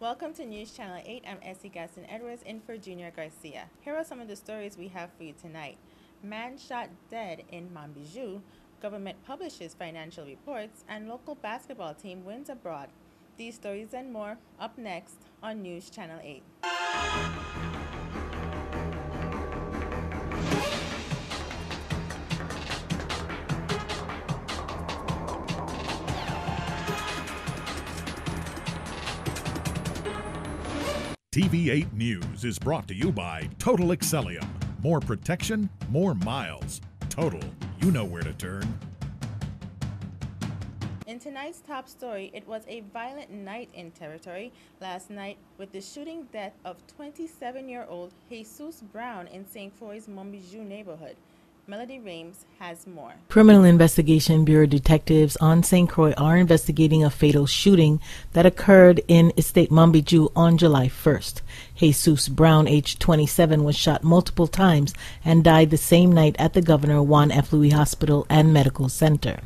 Welcome to News Channel 8. I'm Essie Gaston Edwards in for Junior Garcia. Here are some of the stories we have for you tonight. Man shot dead in Montbijou. Government publishes financial reports, and local basketball team wins abroad. These stories and more up next on News Channel 8. TV8 News is brought to you by Total Excellium. More protection, more miles. Total, you know where to turn. In tonight's top story, it was a violent night in territory last night with the shooting death of 27-year-old Jesus Brown in St. Croix's Montbijou neighborhood. Melody Rames has more. Criminal Investigation Bureau detectives on St. Croix are investigating a fatal shooting that occurred in Estate Montbijou on July 1st. Jesus Brown, age 27, was shot multiple times and died the same night at the Governor Juan F. Louis Hospital and Medical Center.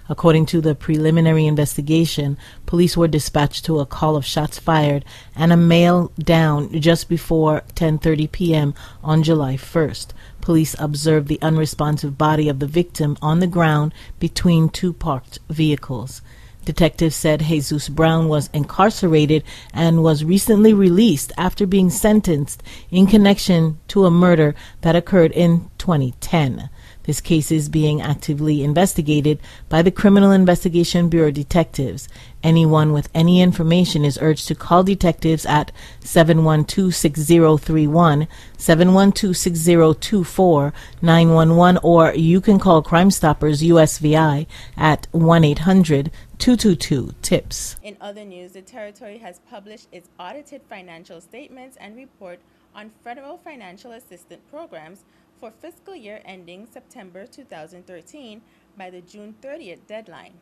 According to the preliminary investigation, police were dispatched to a call of shots fired and a male down just before 10:30 p.m. on July 1st. Police observed the unresponsive body of the victim on the ground between two parked vehicles. Detectives said Jesus Brown was incarcerated and was recently released after being sentenced in connection to a murder that occurred in 2010. This case is being actively investigated by the Criminal Investigation Bureau detectives. Anyone with any information is urged to call detectives at 712-6031, 712-6024, 911, or you can call Crime Stoppers WSVI at 1-800-222-TIPS. In other news, the territory has published its audited financial statements and report on federal financial assistance programs for fiscal year ending September 2013 by the June 30th deadline,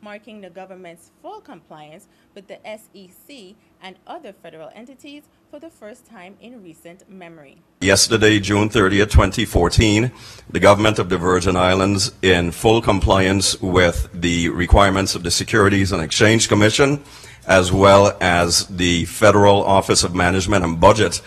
marking the government's full compliance with the SEC and other federal entities for the first time in recent memory. Yesterday, June 30th, 2014, the government of the Virgin Islands, in full compliance with the requirements of the Securities and Exchange Commission, as well as the Federal Office of Management and Budget,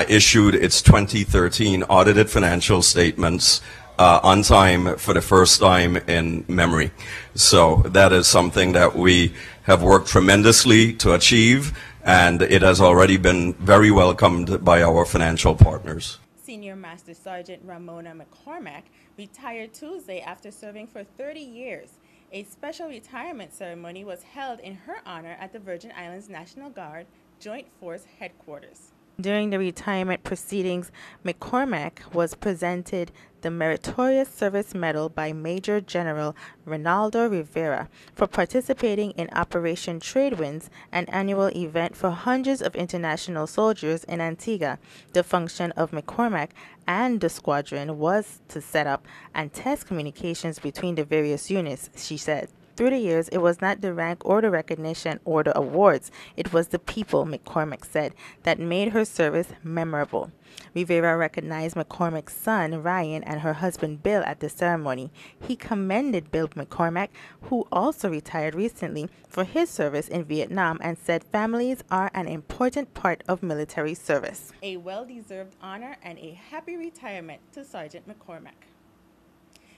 issued its 2013 audited financial statements on time for the first time in memory. So that is something that we have worked tremendously to achieve, and it has already been very welcomed by our financial partners. Senior Master Sergeant Ramona McCormack retired Tuesday after serving for 30 years. A special retirement ceremony was held in her honor at the Virgin Islands National Guard Joint Force Headquarters. During the retirement proceedings, McCormack was presented the Meritorious Service Medal by Major General Ronaldo Rivera for participating in Operation Tradewinds, an annual event for hundreds of international soldiers in Antigua. The function of McCormack and the squadron was to set up and test communications between the various units, she said. Through the years, it was not the rank or the recognition or the awards. It was the people, McCormack said, that made her service memorable. Rivera recognized McCormack's son, Ryan, and her husband, Bill, at the ceremony. He commended Bill McCormack, who also retired recently, for his service in Vietnam and said families are an important part of military service. A well-deserved honor and a happy retirement to Sergeant McCormack.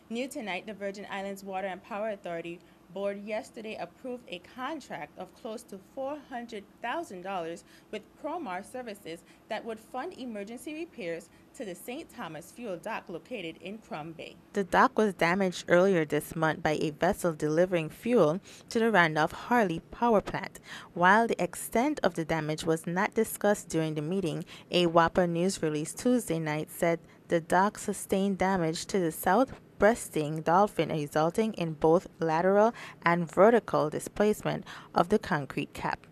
New tonight, the Virgin Islands Water and Power Authority Board yesterday approved a contract of close to $400,000 with Promar Services that would fund emergency repairs to the St. Thomas fuel dock located in Crum Bay. The dock was damaged earlier this month by a vessel delivering fuel to the Randolph-Harley power plant. While the extent of the damage was not discussed during the meeting, a WAPA news release Tuesday night said the dock sustained damage to the south breasting dolphin, resulting in both lateral and vertical displacement of the concrete cap.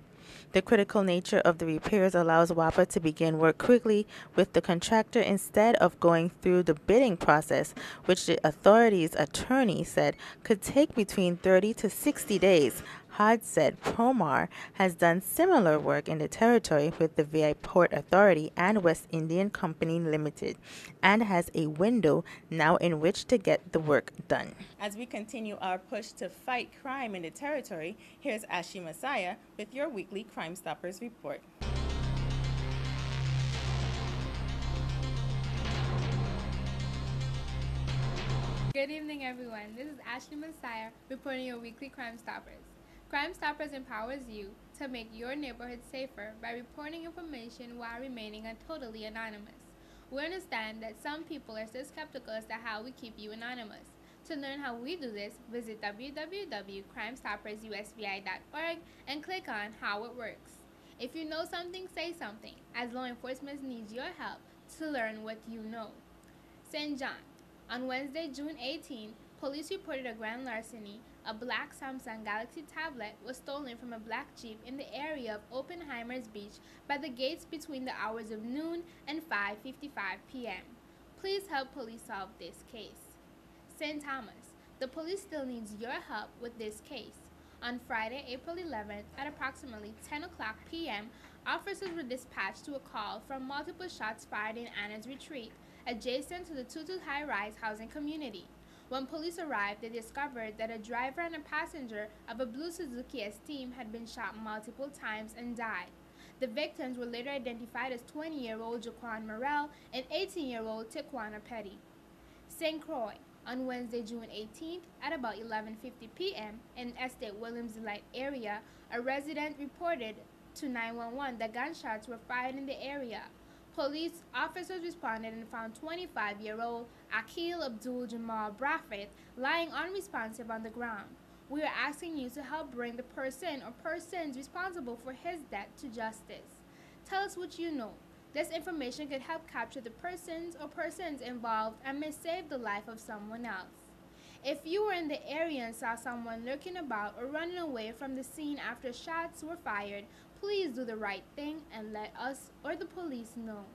The critical nature of the repairs allows WAPA to begin work quickly with the contractor instead of going through the bidding process, which the authority's attorney said could take between 30 to 60 days. Todd said Promar has done similar work in the territory with the VI Port Authority and West Indian Company Limited and has a window now in which to get the work done. As we continue our push to fight crime in the territory, here's Ashley Messiah with your weekly Crime Stoppers report. Good evening, everyone. This is Ashley Messiah reporting your weekly Crime Stoppers. Crime Stoppers empowers you to make your neighborhood safer by reporting information while remaining totally anonymous. We understand that some people are still skeptical as to how we keep you anonymous. To learn how we do this, visit www.crimestoppersusvi.org and click on How It Works. If you know something, say something, as law enforcement needs your help to learn what you know. St. John. On Wednesday, June 18, police reported a grand larceny. A black Samsung Galaxy tablet was stolen from a black Jeep in the area of Oppenheimer's Beach by the gates between the hours of noon and 5:55 p.m. Please help police solve this case. St. Thomas. The police still needs your help with this case. On Friday, April 11th, at approximately 10 o'clock p.m., officers were dispatched to a call from multiple shots fired in Anna's Retreat, adjacent to the Tutu high-rise housing community. When police arrived, they discovered that a driver and a passenger of a blue Suzuki Esteem had been shot multiple times and died. The victims were later identified as 20-year-old Jaquan Morel and 18-year-old Tiquana Petty. St. Croix. On Wednesday, June 18th, at about 11:50 p.m. in Estate Williams Delight area, a resident reported to 911 that gunshots were fired in the area. Police officers responded and found 25-year-old Akil Abdul Jamal Brafet lying unresponsive on the ground. We are asking you to help bring the person or persons responsible for his death to justice. Tell us what you know. This information could help capture the persons or persons involved and may save the life of someone else. If you were in the area and saw someone lurking about or running away from the scene after shots were fired, please do the right thing and let us or the police know.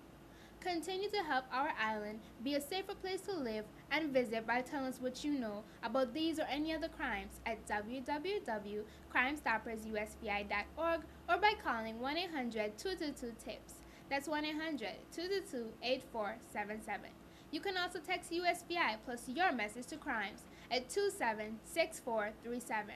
Continue to help our island be a safer place to live and visit by telling us what you know about these or any other crimes at www.crimestoppersusvi.org or by calling 1-800-222-TIPS. That's 1-800-222-8477. You can also text USVI plus your message to crimes at 276437.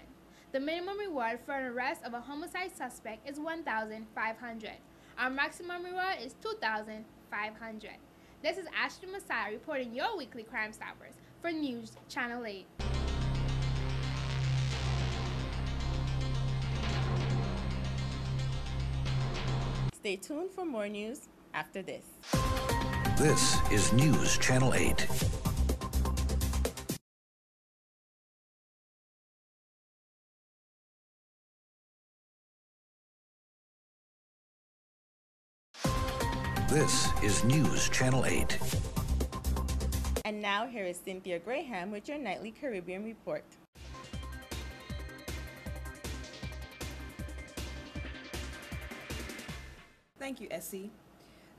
The minimum reward for an arrest of a homicide suspect is $1,500. Our maximum reward is $2,500. This is Ashley Messiah reporting your weekly Crime Stoppers for News Channel 8. Stay tuned for more news after this. This is News Channel 8. This is News Channel 8. And now here is Cynthia Graham with your nightly Caribbean report. Thank you, Essie.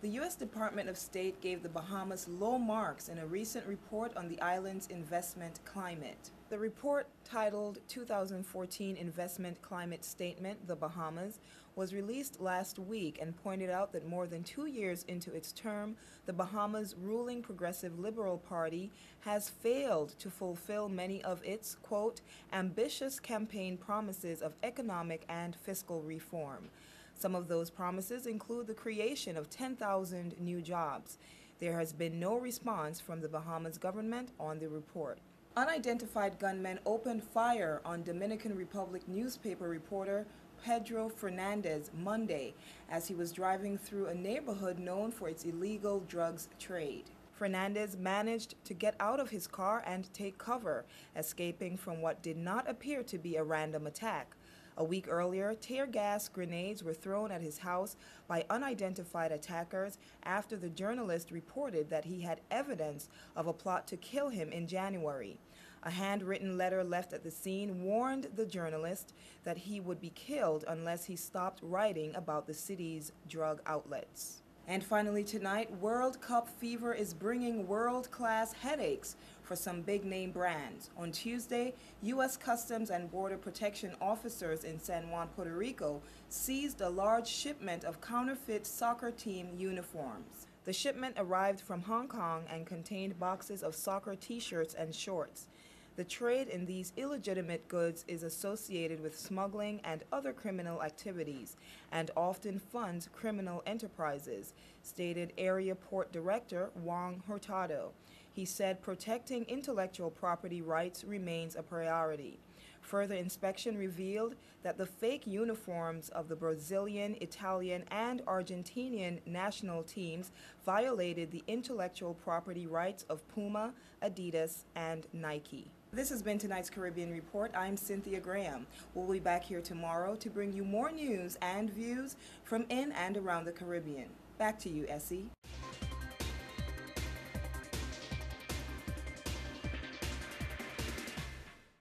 The U.S. Department of State gave the Bahamas low marks in a recent report on the island's investment climate. The report, titled 2014 Investment Climate Statement, The Bahamas, was released last week and pointed out that more than 2 years into its term, the Bahamas' ruling Progressive Liberal Party has failed to fulfill many of its, quote, ambitious campaign promises of economic and fiscal reform. Some of those promises include the creation of 10,000 new jobs. There has been no response from the Bahamas government on the report. Unidentified gunmen opened fire on Dominican Republic newspaper reporter Pedro Fernandez Monday as he was driving through a neighborhood known for its illegal drugs trade. Fernandez managed to get out of his car and take cover, escaping from what did not appear to be a random attack. A week earlier, tear gas grenades were thrown at his house by unidentified attackers after the journalist reported that he had evidence of a plot to kill him in January. A handwritten letter left at the scene warned the journalist that he would be killed unless he stopped writing about the city's drug outlets. And finally tonight, World Cup fever is bringing world-class headaches for some big-name brands. On Tuesday, U.S. Customs and Border Protection officers in San Juan, Puerto Rico, seized a large shipment of counterfeit soccer team uniforms. The shipment arrived from Hong Kong and contained boxes of soccer t-shirts and shorts. The trade in these illegitimate goods is associated with smuggling and other criminal activities and often funds criminal enterprises, stated Area Port Director Juan Hurtado. He said protecting intellectual property rights remains a priority. Further inspection revealed that the fake uniforms of the Brazilian, Italian, and Argentinian national teams violated the intellectual property rights of Puma, Adidas, and Nike. This has been tonight's Caribbean Report. I'm Cynthia Graham. We'll be back here tomorrow to bring you more news and views from in and around the Caribbean. Back to you, Essie.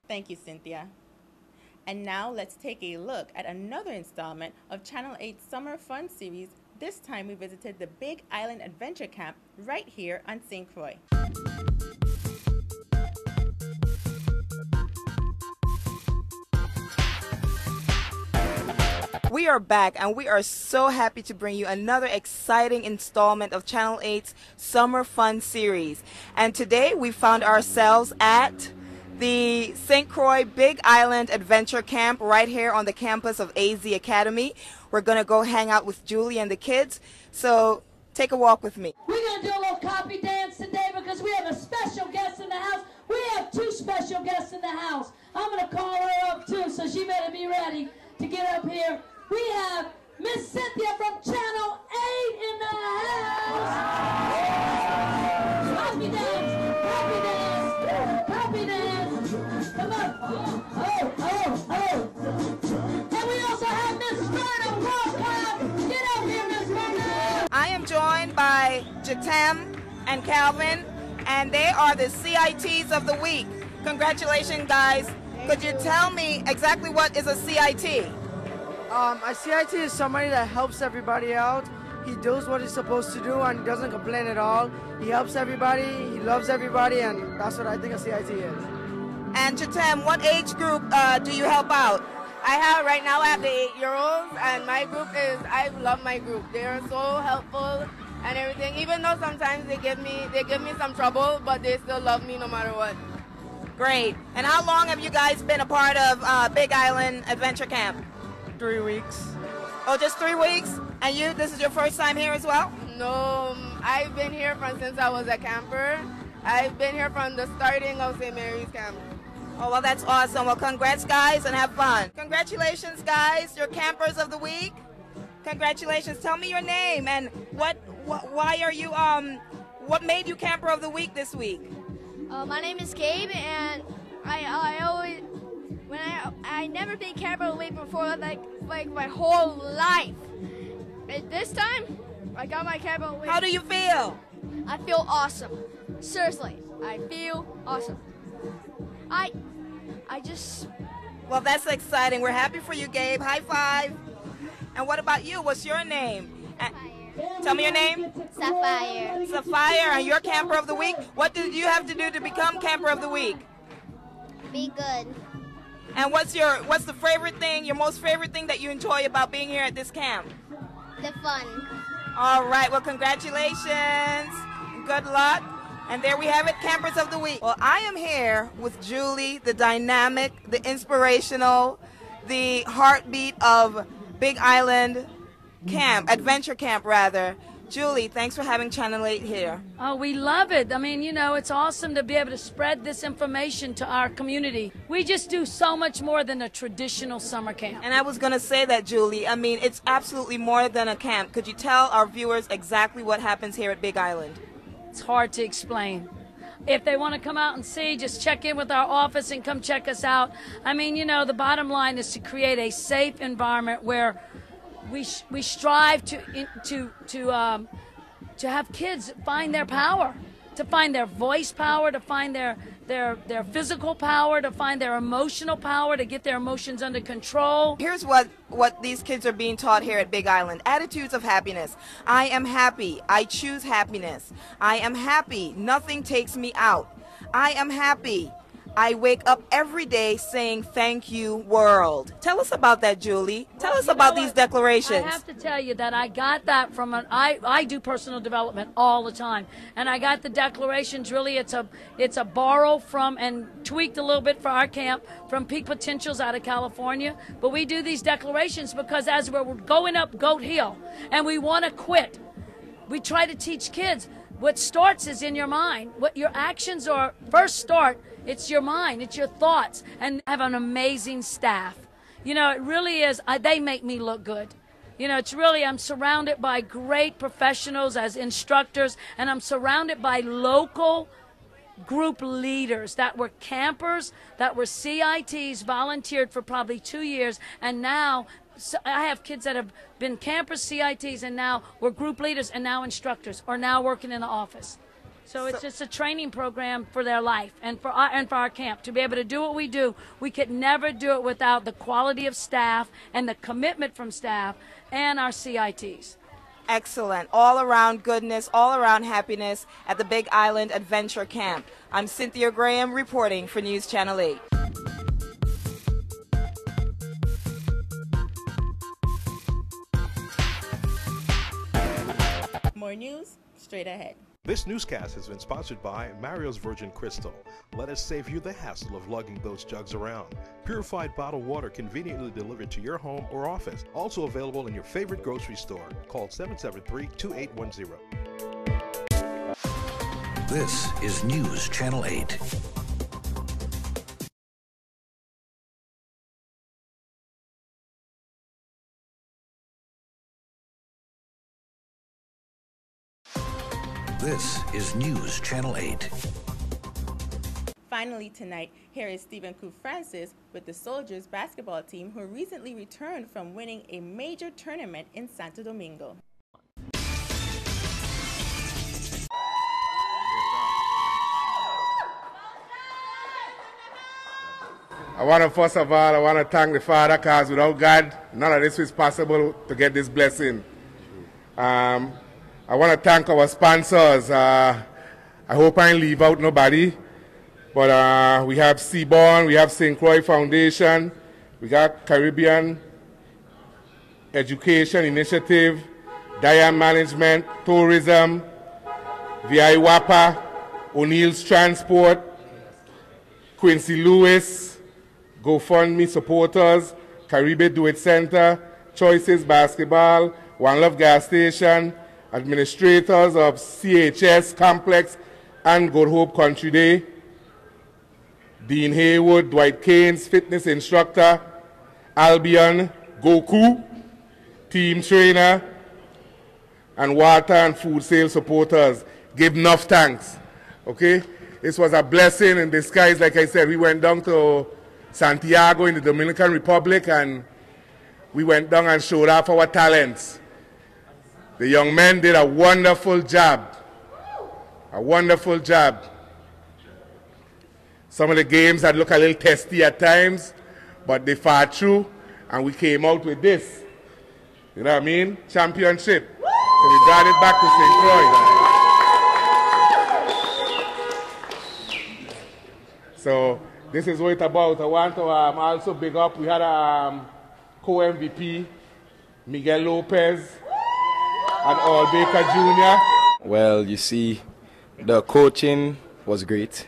Thank you, Cynthia. And now let's take a look at another installment of Channel 8's Summer Fun series. This time we visited the Big Island Adventure Camp right here on St. Croix. We are back, and we are so happy to bring you another exciting installment of Channel 8's Summer Fun series. And today we found ourselves at the St. Croix Big Island Adventure Camp right here on the campus of AZ Academy. We're going to go hang out with Julie and the kids, so take a walk with me. We're going to do a little copy dance today because we have a special guest in the house. We have two special guests in the house. I'm going to call her up too, so she better be ready to get up here. We have Miss Cynthia from Channel 8 in the house. Copy dance, copy dance, copy dance. Come on. Oh. And we also have Miss Verna. Welcome. Get up here, Miss Verna. I am joined by Jatem and Calvin, and they are the CITs of the week. Congratulations, guys. Could you tell me exactly what is a CIT? A CIT is somebody that helps everybody out. He does what he's supposed to do and doesn't complain at all. He helps everybody, he loves everybody, and that's what I think a CIT is. And Jatem, what age group do you help out? Right now I have the 8-year-olds, and my group I love my group. They are so helpful and everything. Even though sometimes they give me some trouble, but they still love me no matter what. Great. And how long have you guys been a part of Big Island Adventure Camp? 3 weeks. Oh, just 3 weeks? And you, this is your first time here as well? No, I've been here since I was a camper. I've been here from the starting of St. Mary's Camp. Oh, well, that's awesome. Well, congrats, guys, and have fun. Congratulations, guys. You're campers of the week. Congratulations. Tell me your name and why are you, what made you camper of the week this week? My name is Gabe, and I never been camper of the week before, like my whole life. And this time, I got my camper of the week. How do you feel? I feel awesome. Seriously, I feel awesome. I just... Well, that's exciting. We're happy for you, Gabe. High five. And what about you? What's your name? Tell me your name. Sapphire. Sapphire, and you're camper of the week. What did you have to do to become camper of the week? Be good. And what's the favorite thing, your most favorite thing that you enjoy about being here at this camp? The fun. All right, well, congratulations. Good luck. And there we have it, Campers of the Week. Well, I am here with Julie, the dynamic, the inspirational, the heartbeat of Big Island Camp, Adventure Camp rather. Julie, thanks for having Channel 8 here. Oh, we love it. I mean, you know, it's awesome to be able to spread this information to our community. We just do so much more than a traditional summer camp. And I was going to say that, Julie. I mean, it's absolutely more than a camp. Could you tell our viewers exactly what happens here at Big Island? It's hard to explain. If they want to come out and see, just check in with our office and come check us out. I mean, you know, the bottom line is to create a safe environment where we strive to have kids find their power, to find their voice power, to find their their physical power, to find their emotional power, to get their emotions under control. Here's what these kids are being taught here at Big Island. Attitudes of happiness. I am happy. I choose happiness. I am happy. Nothing takes me out. I am happy. I wake up every day saying thank you, world. Tell us about that, Julie. Tell us about these declarations. I have to tell you that I got that from I do personal development all the time, and I got the declarations. Really, it's a borrow from and tweaked a little bit for our camp from Peak Potentials out of California. But we do these declarations because as we're going up Goat Hill and we want to quit, we try to teach kids what starts is in your mind. What your actions are first start. It's your mind, it's your thoughts, and I have an amazing staff. You know, it really is, they make me look good. You know, it's really, I'm surrounded by great professionals as instructors, and I'm surrounded by local group leaders that were campers, that were CITs, volunteered for probably 2 years, and now I have kids that have been campers, CITs, and now we're group leaders, and now instructors, or now working in the office. So it's just a training program for their life and for our camp. To be able to do what we do, we could never do it without the quality of staff and the commitment from staff and our CITs. Excellent. All around goodness, all around happiness at the Big Island Adventure Camp. I'm Cynthia Graham reporting for News Channel 8. More news straight ahead. This newscast has been sponsored by Mario's Virgin Crystal. Let us save you the hassle of lugging those jugs around. Purified bottled water conveniently delivered to your home or office. Also available in your favorite grocery store. Call 773-2810. This is News Channel 8. This is News Channel 8. Finally tonight, here is Stephen Koo Francis with the Soldiers basketball team who recently returned from winning a major tournament in Santo Domingo. First of all, I want to thank the Father, because without God, none of this is possible to get this blessing. I want to thank our sponsors. I hope I didn't leave out nobody. But we have Seaborn, we have St. Croix Foundation, we got Caribbean Education Initiative, Diane Management, Tourism, VI WAPA, O'Neill's Transport, Quincy Lewis, GoFundMe supporters, Caribbean Do It Center, Choices Basketball, One Love Gas Station, administrators of CHS Complex and Good Hope Country Day, Dean Haywood, Dwight Keynes, fitness instructor, Albion, Goku, team trainer, and water and food sales supporters. Give enough thanks, okay? This was a blessing in disguise. Like I said, we went down to Santiago in the Dominican Republic, and we went down and showed off our talents. The young men did a wonderful job. A wonderful job. Some of the games had looked a little testy at times, but they fought through, and we came out with this. You know what I mean? Championship. So we brought it back to St. Croix. So this is what it's about. I want to also big up, we had a co-MVP, Miguel Lopez, and All Baker Jr. Well, you see, the coaching was great.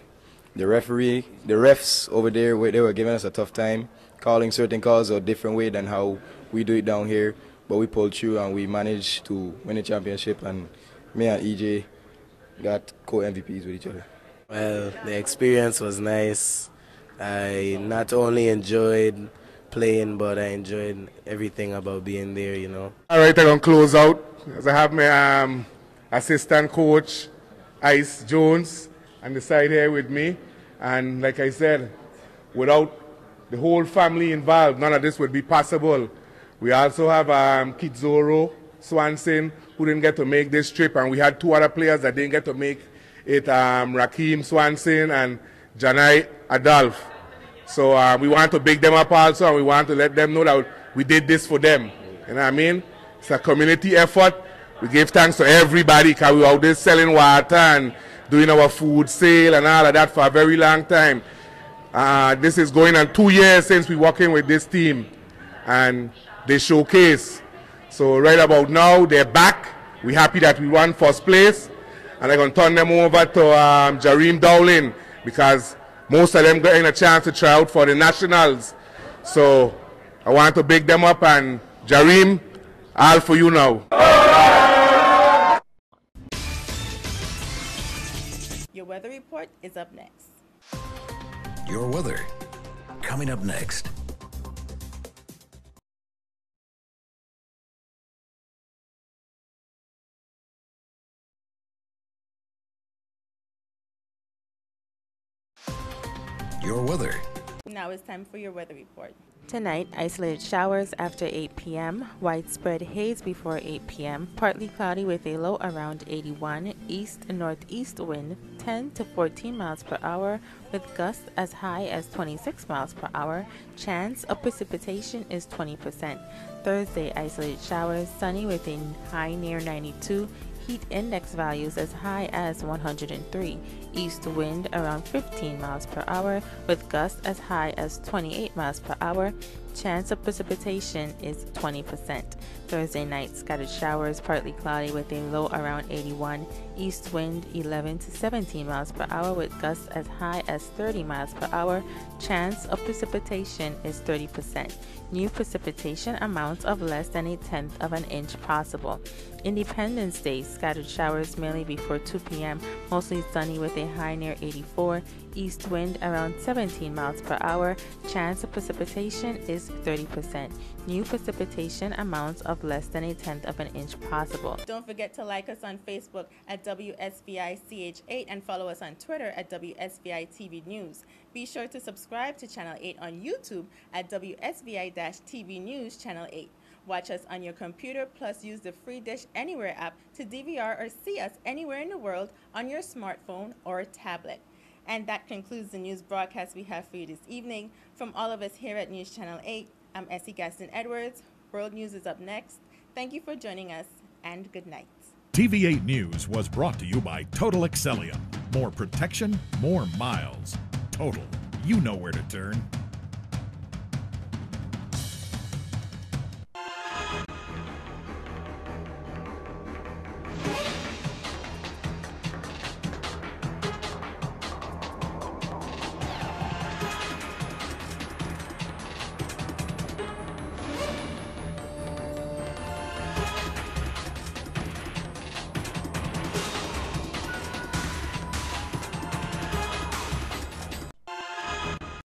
The refs over there, they were giving us a tough time, calling certain calls a different way than how we do it down here. But we pulled through and we managed to win the championship, and me and EJ got co-MVPs with each other. Well, the experience was nice. I not only enjoyed playing, but I enjoyed everything about being there, you know. All right, I'm going to close out. As I have my assistant coach, Ice Jones, on the side here with me. And like I said, without the whole family involved, none of this would be possible. We also have Kizoro Swanson, who didn't get to make this trip, and we had two other players that didn't get to make it, Rakeem Swanson and Janai Adolph. So we want to big them up also, and we want to let them know that we did this for them. You know what I mean? It's a community effort. We give thanks to everybody because we were out there selling water and doing our food sale and all of that for a very long time. This is going on 2 years since we're working with this team, and they showcase. So right about now, they're back. We're happy that we won first place, and I'm going to turn them over to Jareem Dowling because most of them getting a chance to try out for the nationals. So I want to big them up, and Jareem, all for you now. Your weather report is up next. Your weather coming up next. Your weather. Now it's time for your weather report. Tonight, isolated showers after 8 p.m., widespread haze before 8 p.m., partly cloudy with a low around 81, east and northeast wind 10 to 14 miles per hour with gusts as high as 26 miles per hour. Chance of precipitation is 20%. Thursday, isolated showers, sunny with a high near 92, heat index values as high as 103, east wind around 15 miles per hour with gusts as high as 28 miles per hour. Chance of precipitation is 20%. Thursday night, scattered showers, partly cloudy with a low around 81, east wind 11 to 17 miles per hour with gusts as high as 30 miles per hour. Chance of precipitation is 30%. New precipitation amounts of less than 1/10 of an inch possible. Independence Day, scattered showers mainly before 2 p.m., mostly sunny with a high near 84, east wind around 17 miles per hour. Chance of precipitation is 30%. New precipitation amounts of less than 1/10 of an inch possible. Don't forget to like us on Facebook at WSVI-CH8 and follow us on Twitter at WSVI-TV News. Be sure to subscribe to Channel 8 on YouTube at WSVI-TV News Channel 8. Watch us on your computer, plus use the free Dish Anywhere app to DVR or see us anywhere in the world on your smartphone or tablet. And that concludes the news broadcast we have for you this evening. From all of us here at News Channel 8, I'm Essie Gaston-Edwards. World News is up next. Thank you for joining us, and good night. TV8 News was brought to you by Total Excellium. More protection, more miles. Total. You know where to turn.